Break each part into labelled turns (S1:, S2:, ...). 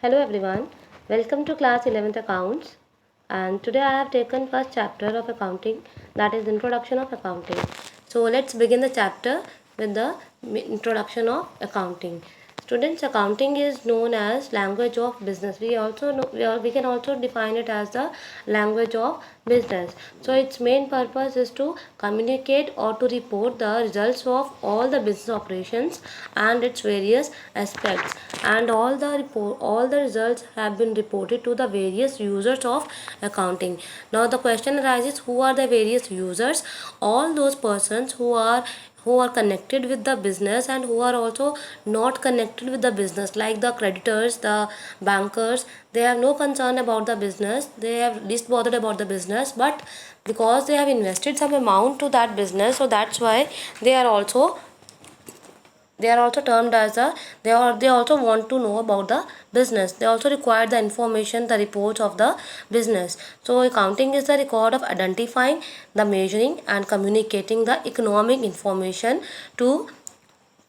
S1: Hello everyone, welcome to class 11th accounts, and today I have taken first chapter of accounting, that is introduction of accounting. So let's begin the chapter with the introduction of accounting. Students, accounting is known as language of business. We also know, we can also define it as the language of business. So its main purpose is to communicate or to report the results of all the business operations and its various aspects, and all the results have been reported to the various users of accounting. Now the question arises, who are the various users? All those persons who are connected with the business and who are also not connected with the business, like the creditors, the bankers. They have no concern about the business, they have least bothered about the business, but because they have invested some amount to that business, so that's why they are also termed as a they also want to know about the business. They also require the information, the reports of the business. So accounting is the record of identifying, the measuring and communicating the economic information to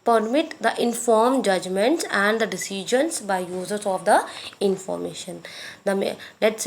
S1: permit the informed judgments and the decisions by users of the information. Let's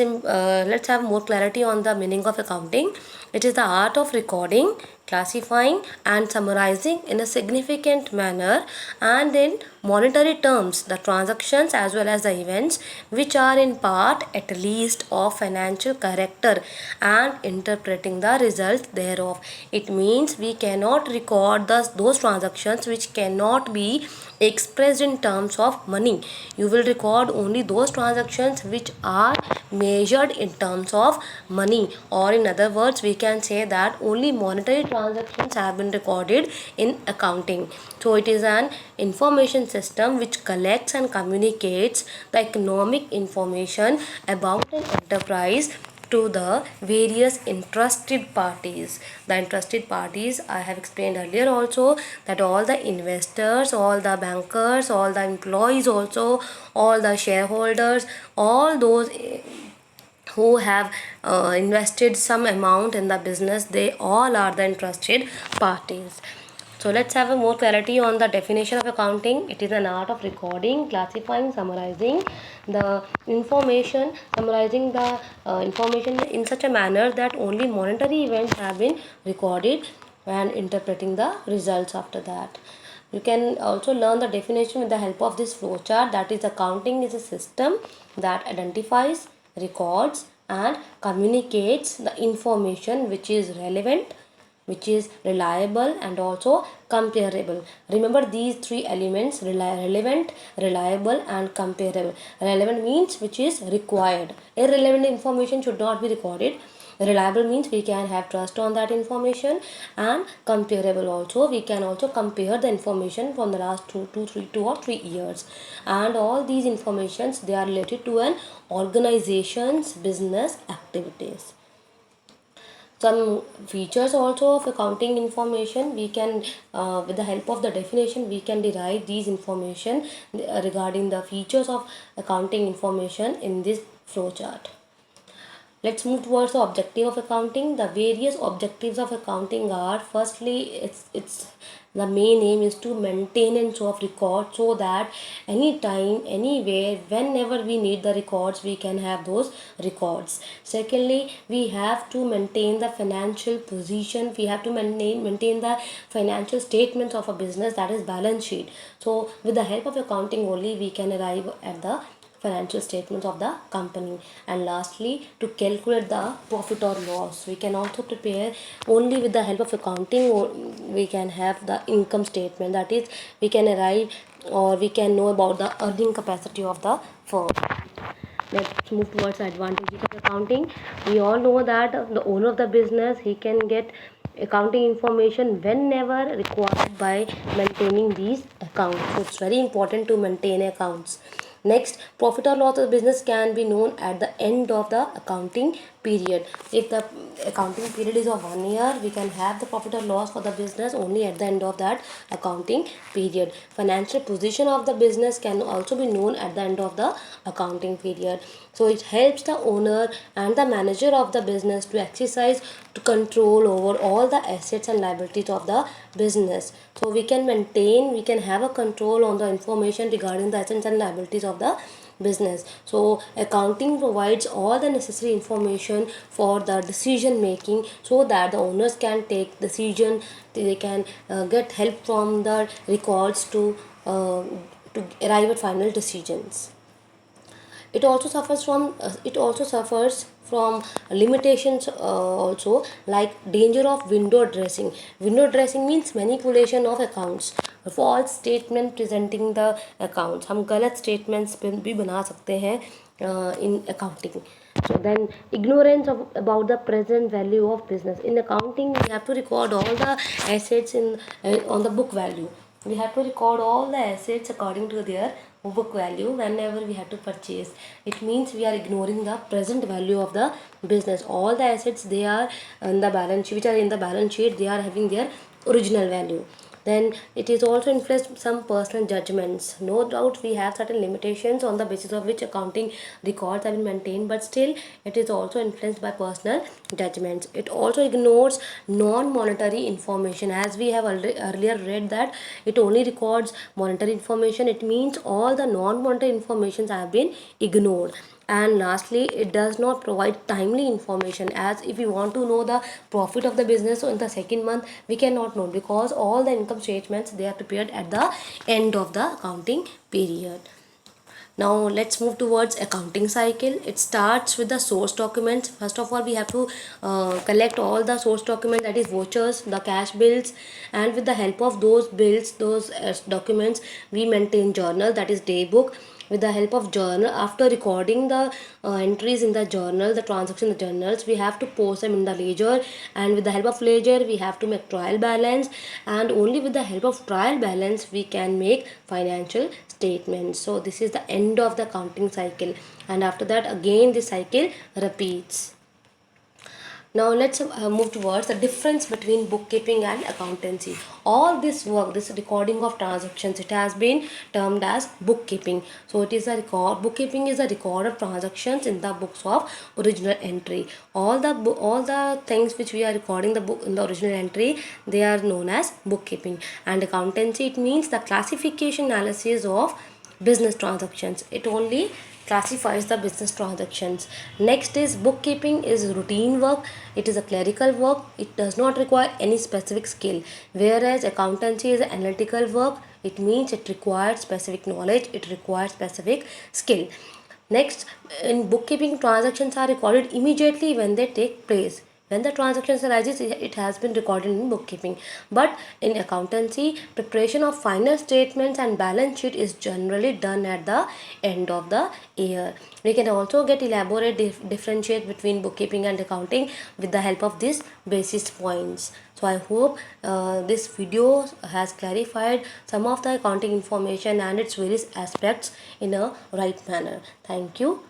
S1: have more clarity on the meaning of accounting. It is the art of recording, classifying and summarizing in a significant manner and in monetary terms the transactions as well as the events which are in part at least of financial character and interpreting the results thereof. It means we cannot record those transactions which cannot be expressed in terms of money. You will record only those transactions which are measured in terms of money, or in other words we can say that only monetary transactions have been recorded in accounting. So it is an information system which collects and communicates the economic information about an enterprise to the various interested parties. The interested parties I have explained earlier also, that all the investors, all the bankers, all the employees also, all the shareholders, all those who have invested some amount in the business, they all are the interested parties. So let's have a more clarity on the definition of accounting. It is an art of recording, classifying, summarizing the information, summarizing the information in such a manner that only monetary events have been recorded and interpreting the results after that. You can also learn the definition with the help of this flowchart. That is, accounting is a system that identifies, records and communicates the information which is relevant, which is reliable and also comparable. Remember these three elements: relevant, reliable and comparable. Relevant means which is required. Irrelevant information should not be recorded. Reliable means we can have trust on that information, and comparable also, we can also compare the information from the last 2 or 3 years. And all these informations, they are related to an organization's business activities. Some features also of accounting information, we can with the help of the definition we can derive these information regarding the features of accounting information in this flowchart. Let's move towards the objective of accounting. The various objectives of accounting are, firstly, it's the main aim is to maintenance of records, so that anytime, anywhere, whenever we need the records, we can have those records. Secondly, we have to maintain the financial position. We have to maintain the financial statements of a business, that is balance sheet. So with the help of accounting only we can arrive at the financial statements of the company. And lastly, to calculate the profit or loss, we can also prepare only with the help of accounting, or we can have the income statement, that is we can arrive or we can know about the earning capacity of the firm. Let's move towards the advantages of accounting. We all know that the owner of the business, he can get accounting information whenever required by maintaining these accounts. So it's very important to maintain accounts. Next, profit or loss of the business can be known at the end of the accounting period. If the accounting period is of 1 year, we can have the profit or loss for the business only at the end of that accounting period. Financial position of the business can also be known at the end of the accounting period. So it helps the owner and the manager of the business to exercise to control over all the assets and liabilities of the business. So we can have a control on the information regarding the assets and liabilities of the business. So accounting provides all the necessary information for the decision making, so that the owners can take decision, they can get help from the records uh, to arrive at final decisions. It also suffers from limitations, also, like danger of window dressing. Window dressing means manipulation of accounts, false statement presenting the accounts. हम गलत statements भी बना सकते हैं in accounting. So then, ignorance about the present value of business. In accounting, we have to record all the assets on the book value. We have to record all the assets according to their book value whenever we have to purchase. It means we are ignoring the present value of the business. All the assets, they are in the balance sheet, which are in the balance sheet, they are having their original value. Then it is also influenced some personal judgments. No doubt we have certain limitations on the basis of which accounting records have been maintained, but still it is also influenced by personal judgments. It also ignores non-monetary information. As we have earlier read that it only records monetary information, it means all the non-monetary informations have been ignored. And lastly, it does not provide timely information, as if we want to know the profit of the business in the second month, we cannot know, because all the income statements, they are prepared at the end of the accounting period. Now let's move towards accounting cycle. It starts with the source documents. First of all, we have to collect all the source documents, that is vouchers, the cash bills, and with the help of those bills, those documents, we maintain journal, that is day book. With the help of journal, after recording the entries in the journal, the transaction in the journals, we have to post them in the ledger, and with the help of ledger, we have to make trial balance, and only with the help of trial balance we can make financial statements. So this is the end of the accounting cycle, and after that again the cycle repeats. Now let's move towards the difference between bookkeeping and accountancy. All this work, this recording of transactions, it has been termed as bookkeeping. So it is a record. Bookkeeping is a record of transactions in the books of original entry. All the things which we are recording the book in the original entry, they are known as bookkeeping. And accountancy, it means the classification analysis of business transactions. It only classifies the business transactions. Next is bookkeeping is routine work. It is a clerical work. It does not require any specific skill. Whereas accountancy is analytical work. It means it requires specific knowledge. It requires specific skill. Next, in bookkeeping, transactions are recorded immediately when they take place. When the transactions arises, it has been recorded in bookkeeping. But in accountancy, preparation of final statements and balance sheet is generally done at the end of the year. We can also get elaborate differentiate between bookkeeping and accounting with the help of these basis points. So I hope this video has clarified some of the accounting information and its various aspects in a right manner. Thank you.